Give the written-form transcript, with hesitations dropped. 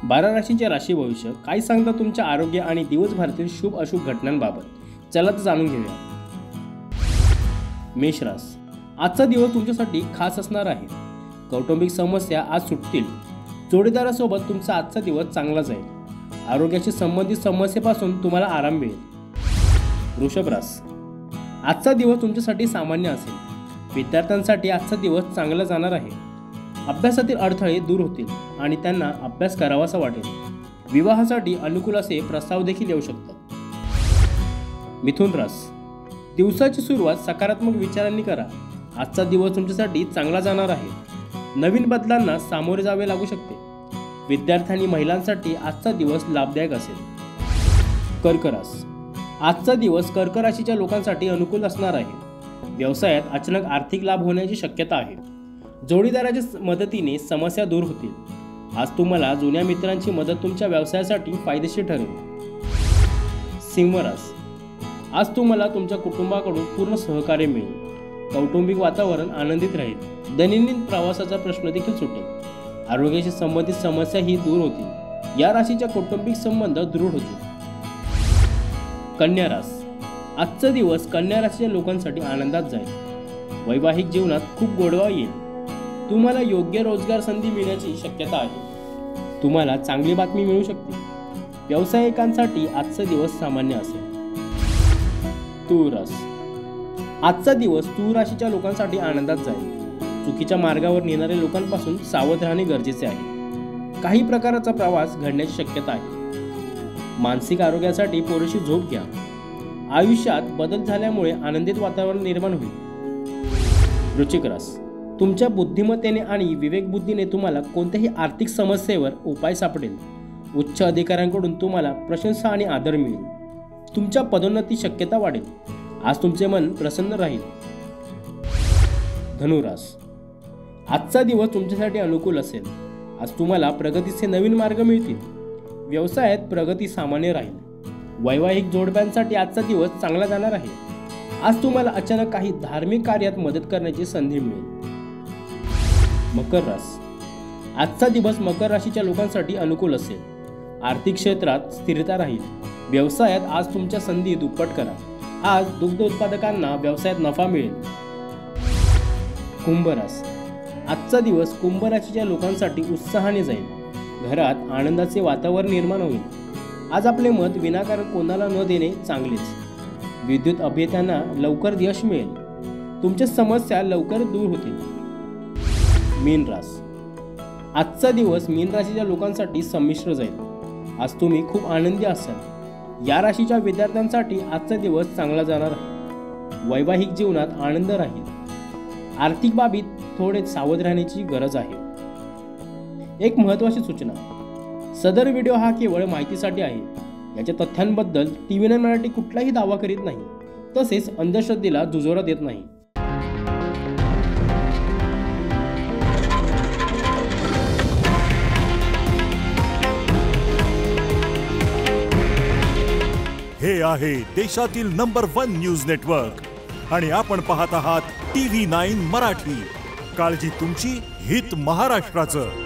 12 राशींचे राशी भविष्य काय सांगतात तुमच्या आरोग्य आणि दिवसभरातील शुभ अशुभ घटनांबाबत चला तर जाणून घेऊया। मेष रास, आजचा दिवस तुमच्यासाठी खास असणार आहे। कौटुंबिक समस्या आज सुटतील। जोडीदारासोबत तुमचा आजचा दिवस चांगला जाईल। आरोग्याशी संबंधित समस्येपासून तुम्हाला आराम मिळेल। वृषभ रास, आजचा दिवस तुमच्यासाठी सामान्य असेल। विद्यार्थ्यांसाठी आजचा दिवस चांगला जाणार आहे। अभ्यासातील अडथळे दूर होतील आणि त्यांना अभ्यास करावासा वाटेल। विवाहासाठी अनुकूल असे प्रस्ताव देखील येऊ शकतात। मिथुन रास, दिवसाची सुरुवात सकारात्मक विचारांनी करा। आजचा दिवस तुमच्यासाठी चांगला जाणार आहे। नवीन बदलांना सामोरे जावे लागू शकते। विद्यार्थ्यांनी महिलांसाठी आजचा दिवस लाभदायक असेल। कर्क रास, आजचा दिवस कर्क राशीच्या लोकांसाठी अनुकूल असणार आहे। व्यवसायात अचानक आर्थिक लाभ होण्याची शक्यता आहे। जोडीदाराच्या मदतीने समस्या दूर होतील। आज तुम्हाला जुन्या मित्रांची मदत तुमच्या व्यवसायासाठी फायदेशीर ठरेल। सिंह रास, आज तुम्हाला तुमच्या कुटुंबाकडून पूर्ण सहकार्य मिळेल। कौटुंबिक वातावरण आनंदित राहील। दैनंदिन प्रवासाचा प्रश्न देखील सुटेल। आरोग्याशी संबंधित समस्याही दूर होतील। या राशीच्या कौटुंबिक संबंध दृढ होतील। कन्या रास, आजचा दिवस कन्या राशीच्या लोकांसाठी आनंदात जाईल। वैवाहिक जीवनात खूप गोडवा येईल। तुम्हाला योग्य रोजगार संधी मिळण्याची शक्यता आहे। तुम्हाला चांगली बातमी मिळू शकते। व्यावसायिकांसाठी आजचा दिवस सामान्य असेल। तूळ रास, आजचा दिवस तूळ राशीच्या लोकांसाठी आनंदात जाईल। चुकीच्या मार्गावर नेणाऱ्या लोकांपासून सावध राहणे गरजेचे आहे। काही प्रकारचा प्रवास घडण्याची शक्यता आहे। मानसिक आरोग्यासाठी पुरेशी झोप घ्या। आयुष्यात बदल झाल्यामुळे आनंदित वातावरण निर्माण होईल। वृश्चिक रास, तुमच्या बुद्धिमत्तेने आणि विवेकबुद्धीने तुम्हाला कोणत्याही आर्थिक समस्येवर उपाय सापडेल। उच्च अधिकाऱ्यांकडून तुम्हाला प्रशंसा आणि आदर मिळेल। तुमच्या पदोन्नती शक्यता वाढेल। आज तुमचे मन प्रसन्न राहील। धनुरास, आजचा दिवस तुमच्यासाठी अनुकूल असेल। आज तुम्हाला प्रगतीचे नवीन मार्ग मिळतील। व्यवसायात प्रगती सामान्य राहील। वैवाहिक जोडप्यांसाठी आजचा दिवस चांगला जाणार आहे। आज तुम्हाला अचानक काही धार्मिक कार्यात मदत करण्याची संधी मिळेल। मकर रास, आजचा दिवस मकर राशीच्या लोकांसाठी अनुकूल असेल। आर्थिक क्षेत्रात स्थिरता राहील। व्यवसायात आज तुमच्या संधी दुप्पट करा। आज दुग्ध उत्पादकांना व्यवसायात नफा मिळेल। कुंभ रास, आजचा दिवस कुंभ राशीच्या लोकांसाठी उत्साहाने जाईल। घरात आनंदाचे वातावरण निर्माण होईल। आज आपले मत विनाकारण कोणाला न देणे चांगलेच। विद्युत अभियंत्यांना लवकर यश मिळेल। तुमच्या समस्या लवकर दूर होतील। मीन रास, आजचा दिवस मीन राशीच्या लोकांसाठी संमिश्र जाईल। आज तुम्ही खूप आनंदी असाल। या राशीच्या विद्यार्थ्यांसाठी आजचा दिवस चांगला जाणार आहे। वैवाहिक जीवनात आनंद राहील। आर्थिक बाबीत थोडे सावध राहण्याची गरज आहे। एक महत्त्वाची सूचना, सदर व्हिडिओ हा केवळ माहितीसाठी आहे। याच्या तथ्यांबद्दल TV9 मराठी कुठलाही दावा करीत नाही, तसेच अंधश्रद्धेला दुजोरा देत नाही। हे आहे देशातील नंबर 1 न्यूज नेटवर्क आणि आपण पाहत आहात TV9 मराठी। काळजी तुमची, हित महाराष्ट्राचं।